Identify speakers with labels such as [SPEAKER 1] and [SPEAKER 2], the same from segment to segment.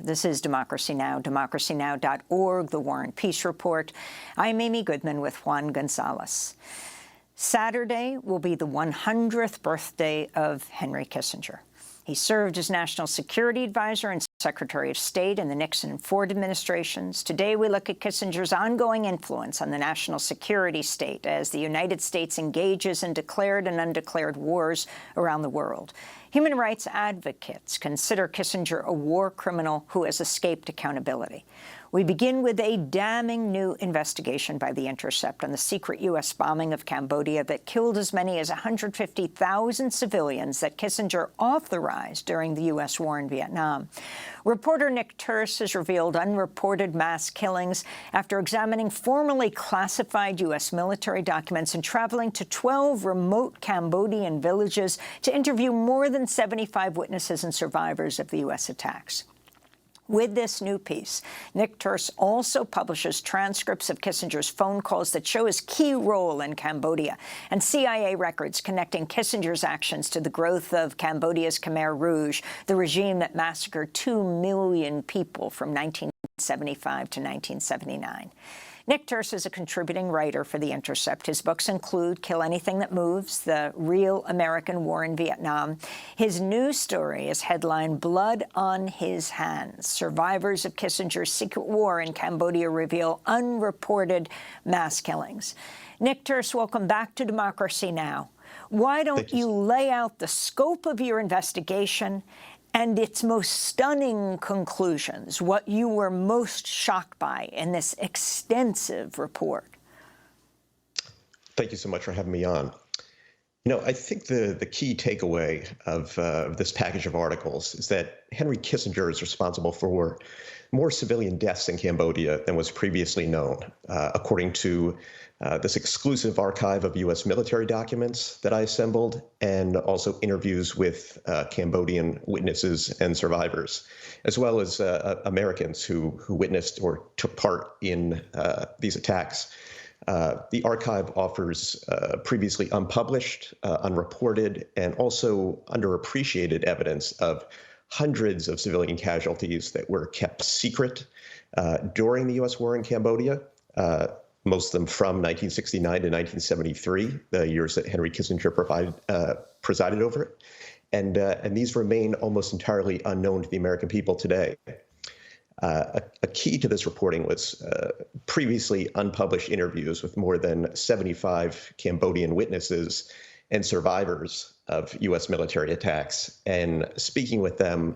[SPEAKER 1] This is Democracy Now!, democracynow.org, The War and Peace Report. I'm Amy Goodman with Juan Gonzalez. Saturday will be the 100th birthday of Henry Kissinger. He served as National Security Advisor and Secretary of State in the Nixon and Ford administrations. Today, we look at Kissinger's ongoing influence on the national security state as the United States engages in declared and undeclared wars around the world. Human rights advocates consider Kissinger a war criminal who has escaped accountability. We begin with a damning new investigation by the Intercept on the secret U.S. bombing of Cambodia that killed as many as 150,000 civilians that Kissinger authorized during the U.S. war in Vietnam. Reporter Nick Turse has revealed unreported mass killings after examining formerly classified U.S. military documents and traveling to 12 remote Cambodian villages to interview more than 75 witnesses and survivors of the U.S. attacks. With this new piece, Nick Turse also publishes transcripts of Kissinger's phone calls that show his key role in Cambodia and CIA records connecting Kissinger's actions to the growth of Cambodia's Khmer Rouge, the regime that massacred 2 million people from 1975 to 1979. Nick Turse is a contributing writer for The Intercept. His books include Kill Anything That Moves, The Real American War in Vietnam. His new story is headlined Blood on His Hands. Survivors of Kissinger's secret war in Cambodia reveal unreported mass killings. Nick Turse, welcome back to Democracy Now! Why don't you lay out the scope of your investigation and its most stunning conclusions, what you were most shocked by in this extensive report?
[SPEAKER 2] Thank you so much for having me on. You know, I think the key takeaway of this package of articles is that Henry Kissinger is responsible for more civilian deaths in Cambodia than was previously known, according to this exclusive archive of U.S. military documents that I assembled, and also interviews with Cambodian witnesses and survivors, as well as Americans who witnessed or took part in these attacks. The archive offers previously unpublished, unreported, and also underappreciated evidence of hundreds of civilian casualties that were kept secret during the U.S. war in Cambodia, most of them from 1969 to 1973, the years that Henry Kissinger presided over it. And these remain almost entirely unknown to the American people today. A key to this reporting was previously unpublished interviews with more than 75 Cambodian witnesses and survivors of U.S. military attacks. And speaking with them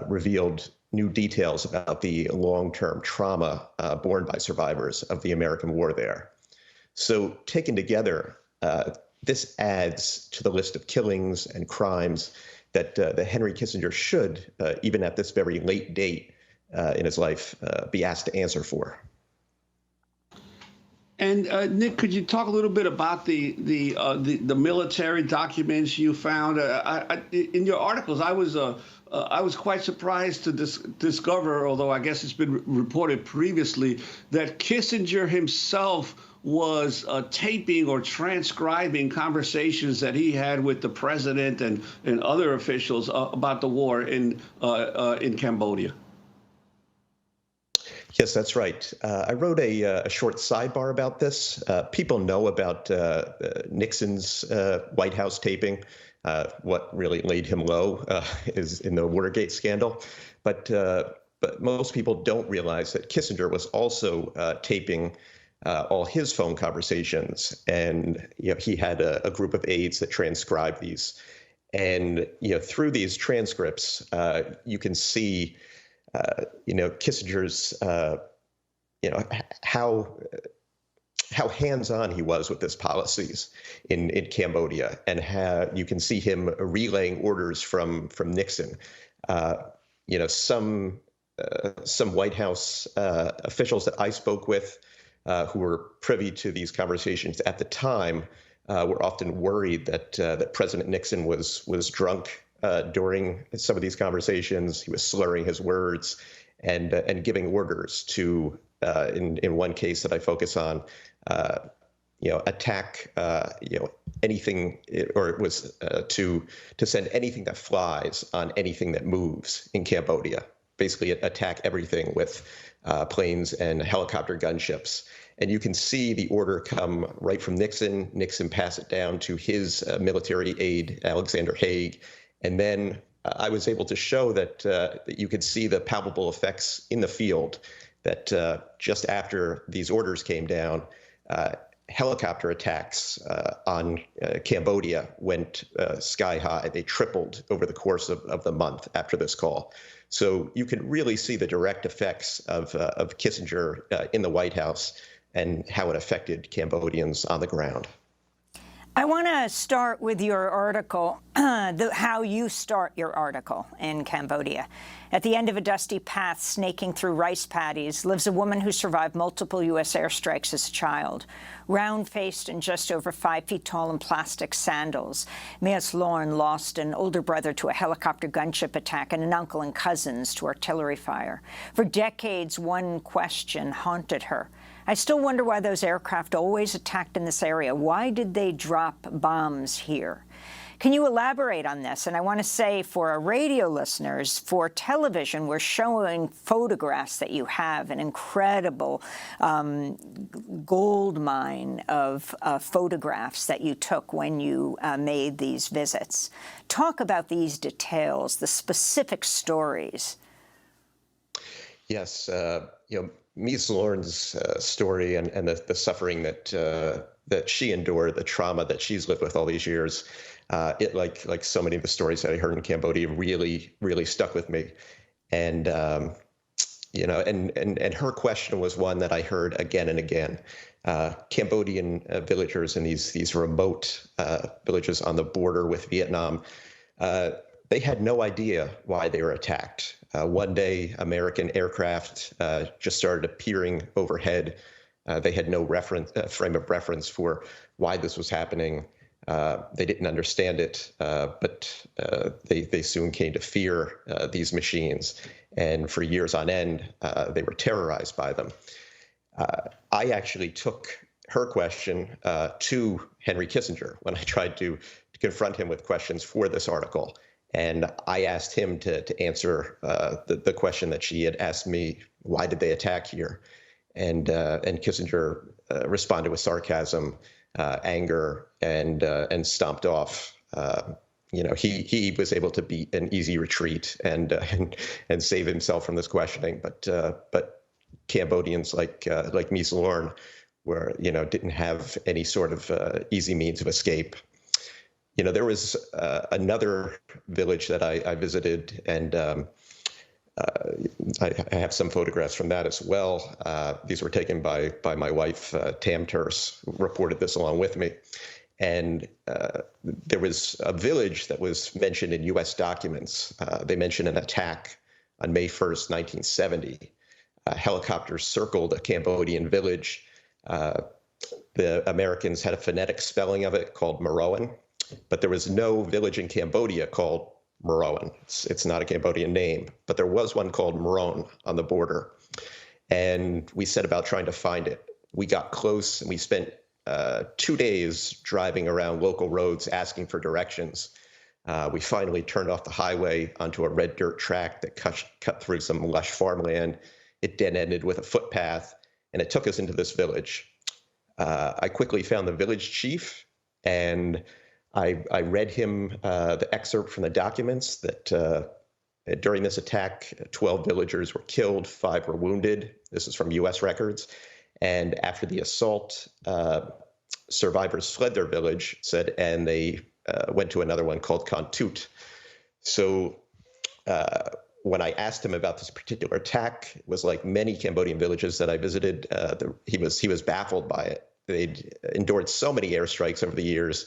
[SPEAKER 2] revealed new details about the long-term trauma borne by survivors of the American war there. So taken together, this adds to the list of killings and crimes that Henry Kissinger should, even at this very late date in his life, be asked to answer for.
[SPEAKER 3] And Nick, could you talk a little bit about the military documents you found? In your articles, I was quite surprised to discover, although I guess it's been reported previously, that Kissinger himself was taping or transcribing conversations that he had with the president and other officials about the war in Cambodia.
[SPEAKER 2] Yes, that's right. I wrote a short sidebar about this. People know about Nixon's White House taping. What really laid him low is in the Watergate scandal. But most people don't realize that Kissinger was also taping all his phone conversations. And he had a group of aides that transcribed these. And through these transcripts, you can see Kissinger's, how hands-on he was with his policies in Cambodia, and how you can see him relaying orders from Nixon. Some White House officials that I spoke with who were privy to these conversations at the time were often worried that President Nixon was drunk during some of these conversations. He was slurring his words and giving orders to, in one case that I focus on, attack, anything, or it was to send anything that flies on anything that moves in Cambodia. basically attack everything with planes and helicopter gunships. And you can see the order come right from Nixon. Nixon pass it down to his military aide, Alexander Haig. And then I was able to show that you could see the palpable effects in the field, that just after these orders came down, helicopter attacks on Cambodia went sky high. They tripled over the course of the month after this call. So you can really see the direct effects of Kissinger in the White House and how it affected Cambodians on the ground.
[SPEAKER 1] I want to start with your article, how you start your article in Cambodia. At the end of a dusty path snaking through rice paddies lives a woman who survived multiple U.S. airstrikes as a child. Round-faced and just over 5 feet tall in plastic sandals, Ms. Lorne lost an older brother to a helicopter gunship attack and an uncle and cousins to artillery fire. For decades, one question haunted her. I still wonder why those aircraft always attacked in this area. Why did they drop bombs here? Can you elaborate on this? And I want to say for our radio listeners, for television, we're showing photographs that you have, an incredible gold mine of photographs that you took when you made these visits. Talk about these details, the specific stories.
[SPEAKER 2] Yes, Ms. Lorne's story and the suffering that she endured, the trauma that she's lived with all these years, it like so many of the stories that I heard in Cambodia really stuck with me. And and her question was one that I heard again and again. Cambodian villagers in these remote villages on the border with Vietnam, they had no idea why they were attacked. One day, American aircraft just started appearing overhead. They had no frame of reference for why this was happening. They didn't understand it, but they soon came to fear these machines. And for years on end, they were terrorized by them. I actually took her question to Henry Kissinger when I tried to confront him with questions for this article. And I asked him to answer the question that she had asked me: why did they attack here? And Kissinger responded with sarcasm, anger, and stomped off. He was able to beat an easy retreat and save himself from this questioning. But Cambodians like Ms. Lorne didn't have any sort of easy means of escape. There was another village that I visited, and I have some photographs from that as well. These were taken by my wife, Turse, who reported this along with me. And there was a village that was mentioned in U.S. documents. They mentioned an attack on May 1st, 1970. Helicopters circled a Cambodian village. The Americans had a phonetic spelling of it called Meroan. But there was no village in Cambodia called Meroan. It's not a Cambodian name, but there was one called Meron on the border. And we set about trying to find it. We got close, and we spent 2 days driving around local roads asking for directions. We finally turned off the highway onto a red dirt track that cut through some lush farmland. It then ended with a footpath, and it took us into this village. I quickly found the village chief, and I read him the excerpt from the documents that during this attack, 12 villagers were killed, 5 were wounded. This is from U.S. records. And after the assault, survivors fled their village, and they went to another one called Kontut. So when I asked him about this particular attack, it was like many Cambodian villages that I visited. He was baffled by it. They'd endured so many airstrikes over the years.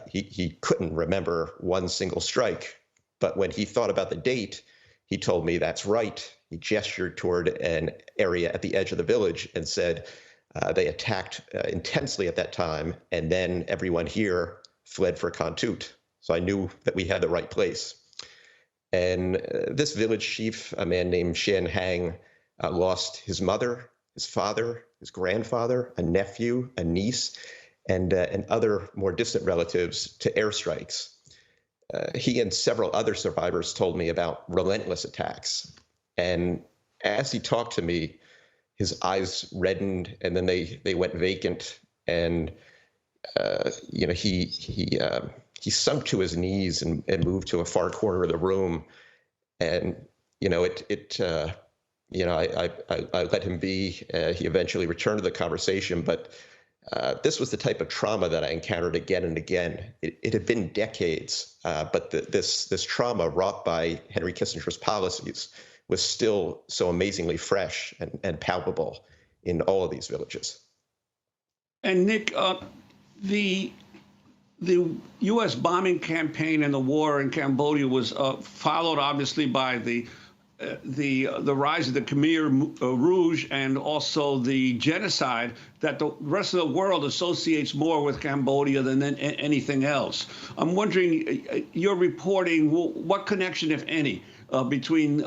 [SPEAKER 2] He couldn't remember one single strike. But when he thought about the date, he told me, that's right. He gestured toward an area at the edge of the village and said they attacked intensely at that time, and then everyone here fled for Kontut. So I knew that we had the right place. And this village chief, a man named Shen Hang, lost his mother, his father, his grandfather, a nephew, a niece, and other more distant relatives to airstrikes. He and several other survivors told me about relentless attacks. And as he talked to me, his eyes reddened, and then they went vacant. And he sunk to his knees and moved to a far corner of the room. And I let him be. He eventually returned to the conversation, but this was the type of trauma that I encountered again and again. It had been decades, but this trauma wrought by Henry Kissinger's policies was still so amazingly fresh and palpable in all of these villages.
[SPEAKER 3] And Nick, the U.S. bombing campaign and the war in Cambodia was followed, obviously, by the rise of the Khmer Rouge and also the genocide that the rest of the world associates more with Cambodia than anything else. I'm wondering, your reporting, what connection, if any, between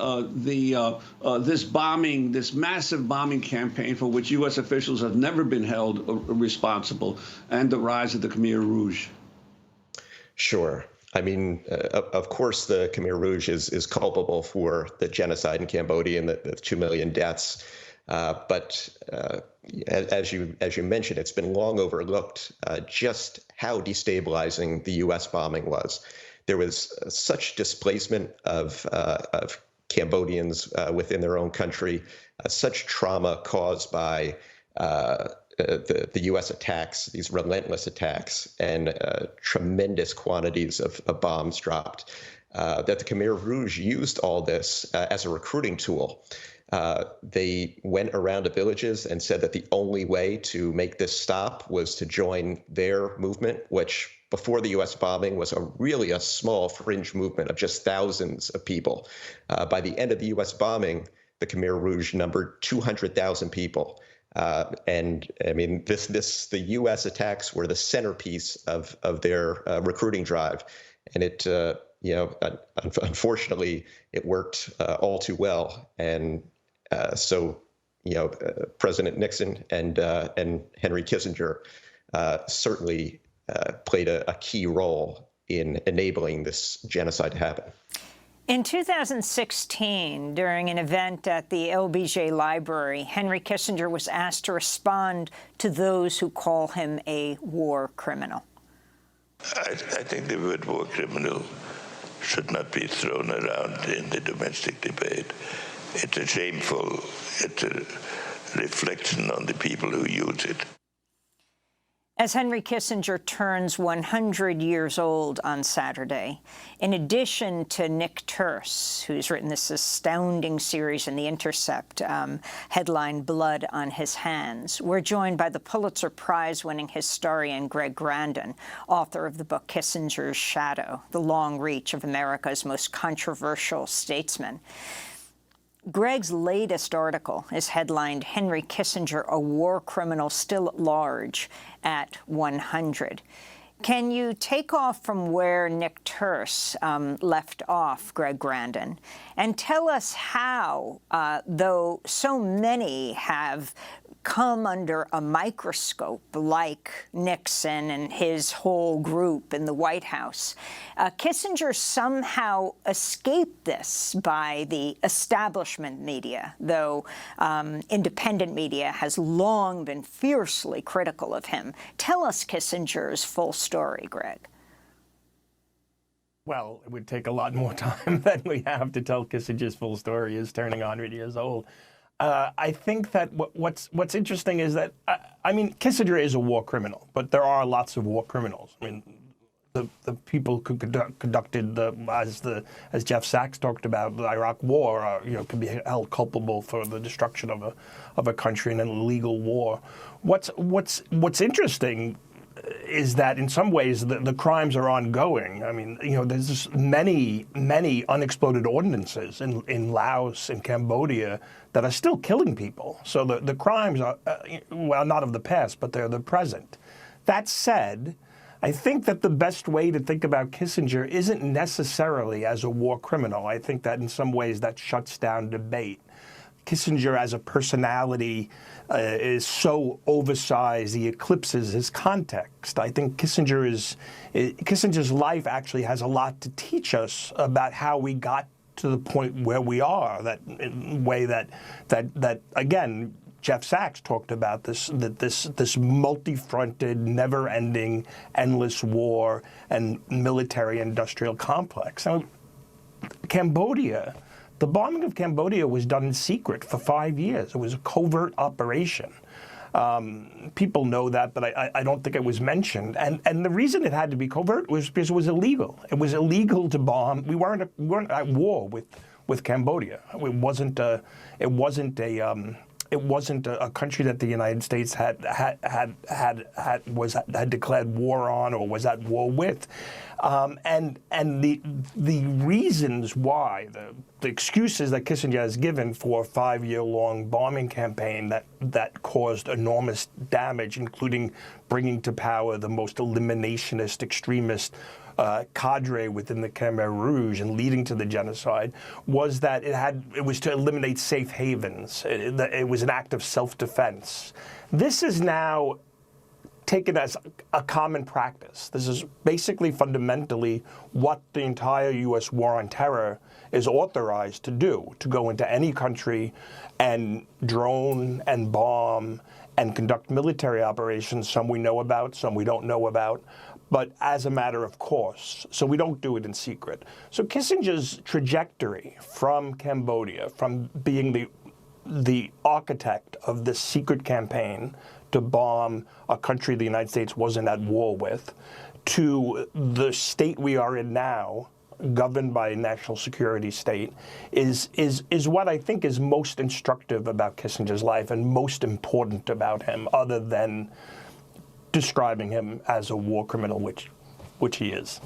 [SPEAKER 3] this massive bombing campaign for which U.S. officials have never been held responsible, and the rise of the Khmer Rouge?
[SPEAKER 2] Sure. I mean, of course, the Khmer Rouge is culpable for the genocide in Cambodia and the 2 million deaths. But as you mentioned, it's been long overlooked just how destabilizing the U.S. bombing was. There was such displacement of Cambodians within their own country, such trauma caused by the U.S. attacks, these relentless attacks, and tremendous quantities of bombs dropped, that the Khmer Rouge used all this as a recruiting tool. They went around to villages and said that the only way to make this stop was to join their movement, which before the U.S. bombing was really a small fringe movement of just thousands of people. By the end of the U.S. bombing, the Khmer Rouge numbered 200,000 people. And I mean, the U.S. attacks were the centerpiece of their recruiting drive, and it, unfortunately, it worked all too well. And so, President Nixon and Henry Kissinger certainly played a key role in enabling this genocide to happen.
[SPEAKER 1] In 2016, during an event at the LBJ Library, Henry Kissinger was asked to respond to those who call him a war criminal.
[SPEAKER 4] I think the word war criminal should not be thrown around in the domestic debate. It's a shameful, it's a reflection on the people who use it.
[SPEAKER 1] As Henry Kissinger turns 100 years old on Saturday, in addition to Nick Turse, who's written this astounding series in the Intercept, headlined Blood on His Hands, we're joined by the Pulitzer Prize-winning historian Greg Grandin, author of the book Kissinger's Shadow, The Long Reach of America's Most Controversial Statesman. Greg's latest article is headlined Henry Kissinger, a War Criminal Still at Large at 100. Can you take off from where Nick Turse left off, Greg Grandin, and tell us how, though so many have come under a microscope like Nixon and his whole group in the White House, Kissinger somehow escaped this by the establishment media, though independent media has long been fiercely critical of him. Tell us Kissinger's full story, Greg.
[SPEAKER 5] Well, it would take a lot more time than we have to tell Kissinger's full story. He's turning 100 years old. I think that what's interesting is that, I mean, Kissinger is a war criminal, but there are lots of war criminals. I mean, the people who conducted as Jeff Sachs talked about, the Iraq War, could be held culpable for the destruction of a country in an illegal war. What's interesting is that in some ways the crimes are ongoing. I mean, there's just many unexploded ordinances in Laos and Cambodia that are still killing people. So the crimes are, well, not of the past, but they're the present. That said, I think that the best way to think about Kissinger isn't necessarily as a war criminal. I think that in some ways that shuts down debate. Kissinger as a personality is so oversized, he eclipses his context. I think Kissinger's life actually has a lot to teach us about how we got to the point where we are, that in a way that again, Jeff Sachs talked about this multi-fronted, never-ending, endless war and military-industrial complex. Now, Cambodia, the bombing of Cambodia was done in secret for 5 years. It was a covert operation. People know that, but I don't think it was mentioned. And the reason it had to be covert was because it was illegal. It was illegal to bomb. We weren't at war with Cambodia. It wasn't a country that the United States had declared war on or was at war with, and the reasons why, the excuses that Kissinger has given for a 5-year-long bombing campaign that caused enormous damage, including bringing to power the most eliminationist, extremist cadre within the Khmer Rouge and leading to the genocide, was that it was to eliminate safe havens. It was an act of self-defense. This is now taken as a common practice. This is basically fundamentally what the entire U.S. war on terror is authorized to do, to go into any country and drone and bomb and conduct military operations, some we know about, some we don't know about, but as a matter of course. So we don't do it in secret. So Kissinger's trajectory from Cambodia, from being the architect of this secret campaign to bomb a country the United States wasn't at war with, to the state we are in now, governed by a national security state, is what I think is most instructive about Kissinger's life and most important about him, other than describing him as a war criminal, which he is.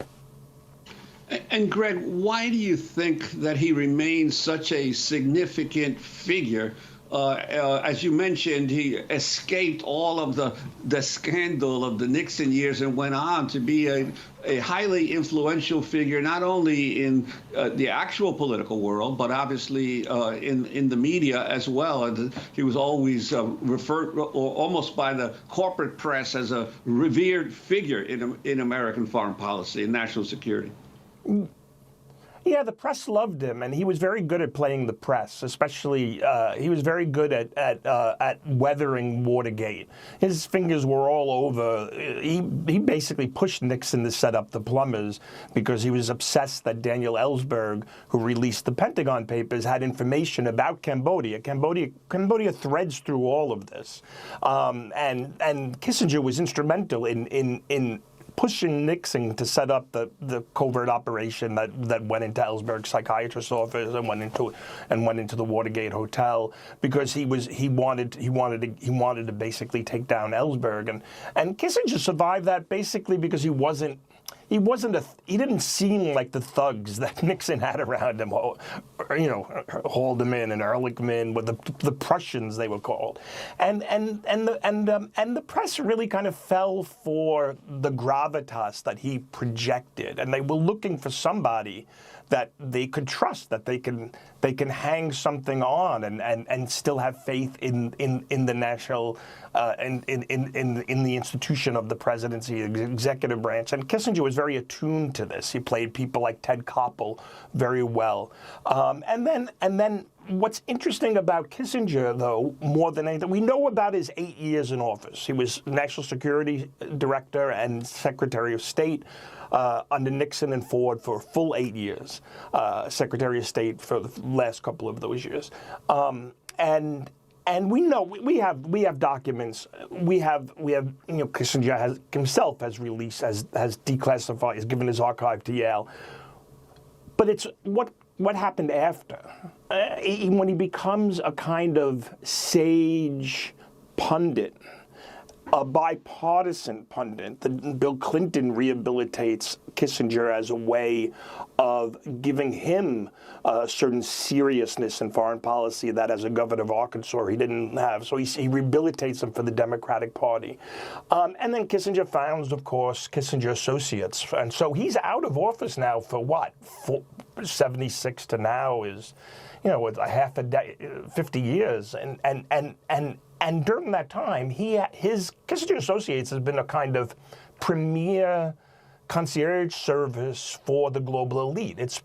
[SPEAKER 3] And Greg, why do you think that he remains such a significant figure? As you mentioned, he escaped all of the scandal of the Nixon years and went on to be a highly influential figure, not only in the actual political world, but obviously in the media as well. And he was always referred almost by the corporate press as a revered figure in American foreign policy and national security.
[SPEAKER 5] Yeah, the press loved him, and he was very good at playing the press. Especially, he was very good at weathering Watergate. His fingers were all over. He basically pushed Nixon to set up the plumbers because he was obsessed that Daniel Ellsberg, who released the Pentagon Papers, had information about Cambodia. Cambodia threads through all of this, and Kissinger was instrumental in pushing Nixon to set up the covert operation that went into Ellsberg's psychiatrist's office and went into the Watergate Hotel, because he wanted to basically take down Ellsberg, and Kissinger survived that basically because he didn't seem like the thugs that Nixon had around him, Haldeman and Ehrlichman, with the Prussians they were called, and the press really kind of fell for the gravitas that he projected, and they were looking for somebody that they could trust, that they can hang something on and still have faith in the national in the institution of the presidency, the executive branch. And Kissinger was very attuned to this. He played people like Ted Koppel very well. And then what's interesting about Kissinger, though, more than anything, we know about his 8 years in office. He was National Security Director and Secretary of State under Nixon and Ford for a full 8 years, Secretary of State for the last couple of those years, and we know we have documents. We have Kissinger himself has released, has declassified, has given his archive to Yale. But it's what happened after, when he becomes a kind of sage pundit, a bipartisan pundit. Bill Clinton rehabilitates Kissinger as a way of giving him a certain seriousness in foreign policy that, as a governor of Arkansas, he didn't have. So he rehabilitates him for the Democratic Party. And then Kissinger founds, of course, Kissinger Associates. And so he's out of office now for what? 76 to now is, with a half a day, 50 years. And during that time, his Kissinger Associates has been a kind of premier concierge service for the global elite. It's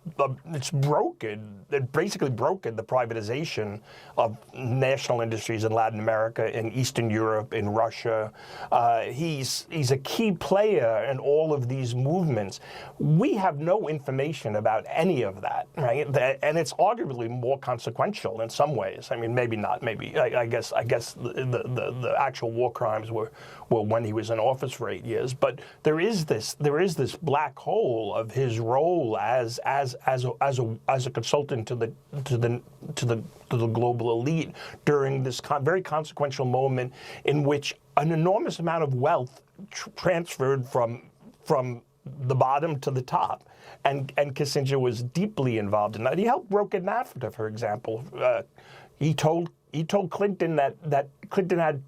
[SPEAKER 5] broken. It basically broken the privatization of national industries in Latin America, in Eastern Europe, in Russia. He's a key player in all of these movements. We have no information about any of that, right? And it's arguably more consequential in some ways. I mean, maybe not. Maybe I guess the actual war crimes were when he was in office for 8 years. But there is this black hole of his role as a consultant to the global elite during this very consequential moment in which an enormous amount of wealth transferred from the bottom to the top. And Kissinger was deeply involved in that. He helped broker NAFTA, for example. He told Clinton that Clinton had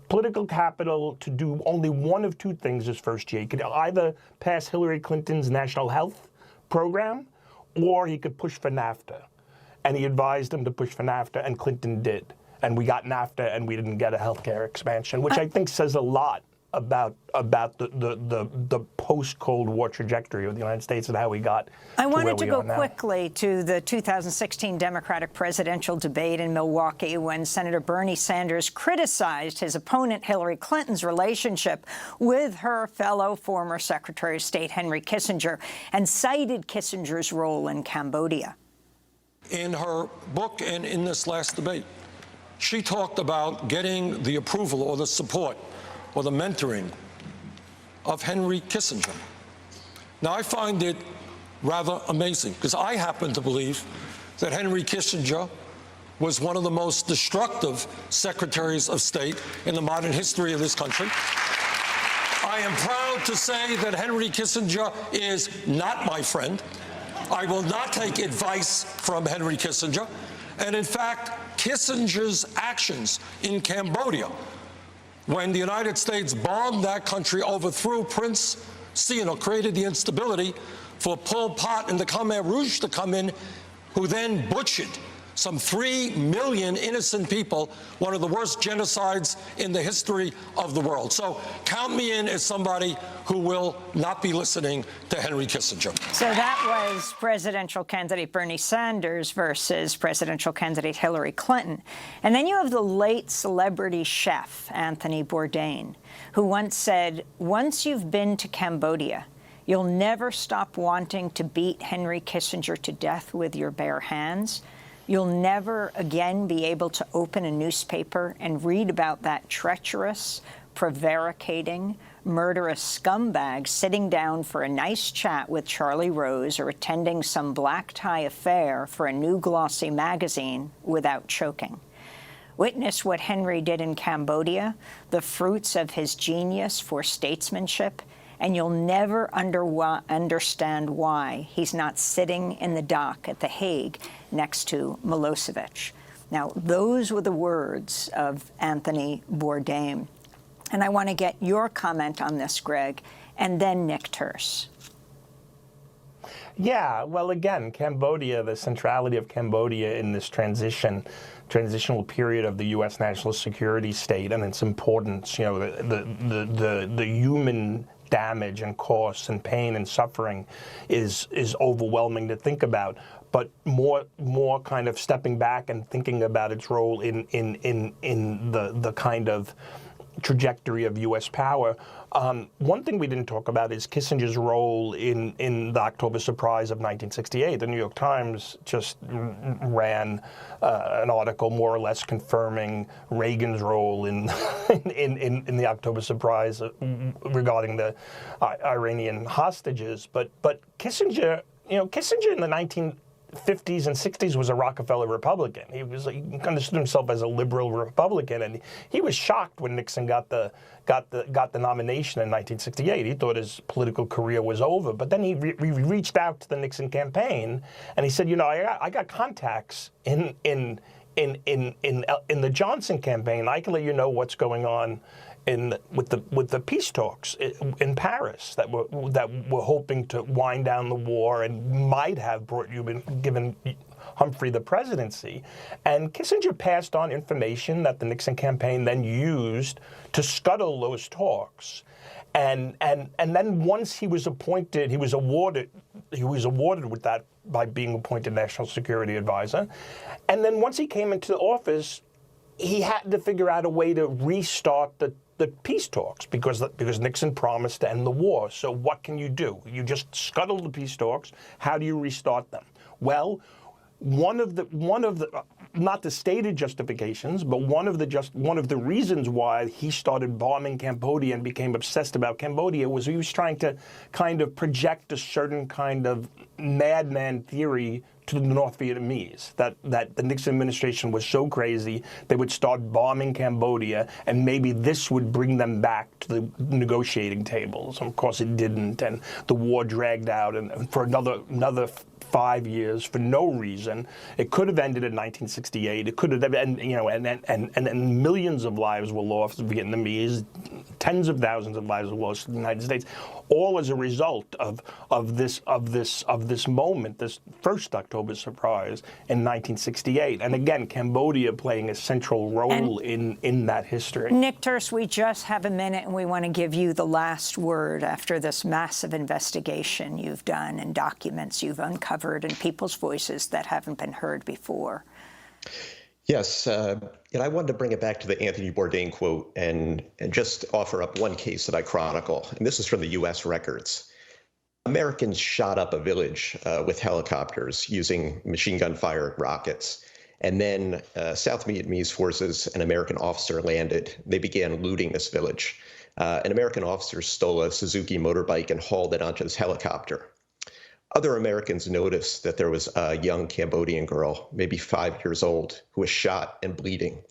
[SPEAKER 5] political capital to do only one of two things his first year. He could either pass Hillary Clinton's national health program, or he could push for NAFTA. And he advised him to push for NAFTA, and Clinton did. And we got NAFTA, and we didn't get a healthcare expansion, which I think says a lot about the post-Cold War trajectory of the United States and how we got to where we are now.
[SPEAKER 1] I wanted to go quickly to the 2016 Democratic presidential debate in Milwaukee when Senator Bernie Sanders criticized his opponent Hillary Clinton's relationship with her fellow former Secretary of State Henry Kissinger and cited Kissinger's role in Cambodia.
[SPEAKER 6] In her book and in this last debate, she talked about getting the approval or the support or the mentoring of Henry Kissinger. Now, I find it rather amazing, because I happen to believe that Henry Kissinger was one of the most destructive secretaries of state in the modern history of this country. I am proud to say that Henry Kissinger is not my friend. I will not take advice from Henry Kissinger. And in fact, Kissinger's actions in Cambodia, when the United States bombed that country, overthrew Prince Sihanouk, created the instability for Pol Pot and the Khmer Rouge to come in, who then butchered some 3 million innocent people, one of the worst genocides in the history of the world. So count me in as somebody who will not be listening to Henry Kissinger.
[SPEAKER 1] So that was presidential candidate Bernie Sanders versus presidential candidate Hillary Clinton. And then you have the late celebrity chef, Anthony Bourdain, who once said, "Once you've been to Cambodia, you'll never stop wanting to beat Henry Kissinger to death with your bare hands. You'll never again be able to open a newspaper and read about that treacherous, prevaricating, murderous scumbag sitting down for a nice chat with Charlie Rose or attending some black tie affair for a new glossy magazine without choking. Witness what Henry did in Cambodia, the fruits of his genius for statesmanship, and you'll never understand why he's not sitting in the dock at The Hague next to Milosevic." Now, those were the words of Anthony Bourdain. And I want to get your comment on this, Greg, and then Nick Turse.
[SPEAKER 5] Yeah, well, again, Cambodia, the centrality of Cambodia in this transitional period of the U.S. national security state and its importance, you know, the human damage and costs and pain and suffering is overwhelming to think about. But more kind of stepping back and thinking about its role in the kind of trajectory of U.S. power. One thing we didn't talk about is Kissinger's role in the October surprise of 1968. The New York Times just ran an article more or less confirming Reagan's role in the October surprise regarding the Iranian hostages. But Kissinger, Kissinger in the 1950s and 60s was a Rockefeller Republican. He understood himself as a liberal Republican, and he was shocked when Nixon got the nomination in 1968. He thought his political career was over, but then he reached out to the Nixon campaign and he said, I got contacts in the Johnson campaign. I can let you know what's going on with the peace talks in Paris that were hoping to wind down the war and might have given Humphrey the presidency. And Kissinger passed on information that the Nixon campaign then used to scuttle those talks. And then once he was appointed, he was awarded with that by being appointed National Security Advisor. And then once he came into office, he had to figure out a way to restart the peace talks because Nixon promised to end the war. So what can you do? You just scuttle the peace talks. How do you restart them? Well, one of the not the stated justifications, but one of the reasons why he started bombing Cambodia and became obsessed about Cambodia was he was trying to kind of project a certain kind of madman theory to the North Vietnamese, that the Nixon administration was so crazy they would start bombing Cambodia, and maybe this would bring them back to the negotiating tables. And of course, it didn't, and the war dragged out, and for another 5 years for no reason. It could have ended in 1968. It could have, and millions of lives were lost. Vietnamese, tens of thousands of lives were lost in the United States, all as a result of this moment, this first October surprise in 1968. And again, Cambodia playing a central role in that history.
[SPEAKER 1] Nick Turse, we just have a minute, and we want to give you the last word after this massive investigation you've done and documents you've uncovered and people's voices that haven't been heard before.
[SPEAKER 2] Yes, I wanted to bring it back to the Anthony Bourdain quote and just offer up one case that I chronicle. And this is from the U.S. records. Americans shot up a village with helicopters using machine gun fire rockets. And then South Vietnamese forces, an American officer landed. They began looting this village. An American officer stole a Suzuki motorbike and hauled it onto this helicopter. Other Americans noticed that there was a young Cambodian girl, maybe 5 years old, who was shot and bleeding,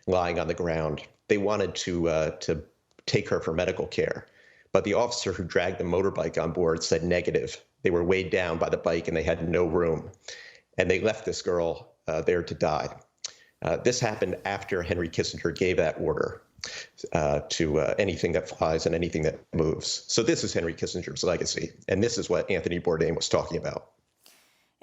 [SPEAKER 2] lying on the ground. They wanted to take her for medical care, but the officer who dragged the motorbike on board said negative. They were weighed down by the bike and they had no room, and they left this girl there to die. This happened after Henry Kissinger gave that order to anything that flies and anything that moves. So this is Henry Kissinger's legacy, and this is what Anthony Bourdain was talking about.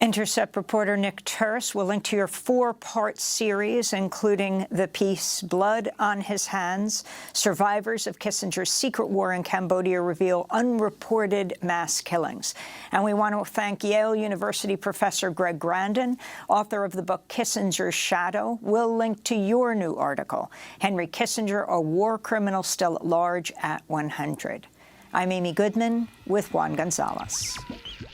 [SPEAKER 1] Intercept reporter Nick Turse will link to your 4-part series, including the piece Blood on His Hands. Survivors of Kissinger's secret war in Cambodia reveal unreported mass killings. And we want to thank Yale University professor Greg Grandin, author of the book Kissinger's Shadow. We'll link to your new article, Henry Kissinger, a War Criminal Still at Large at 100. I'm Amy Goodman with Juan Gonzalez.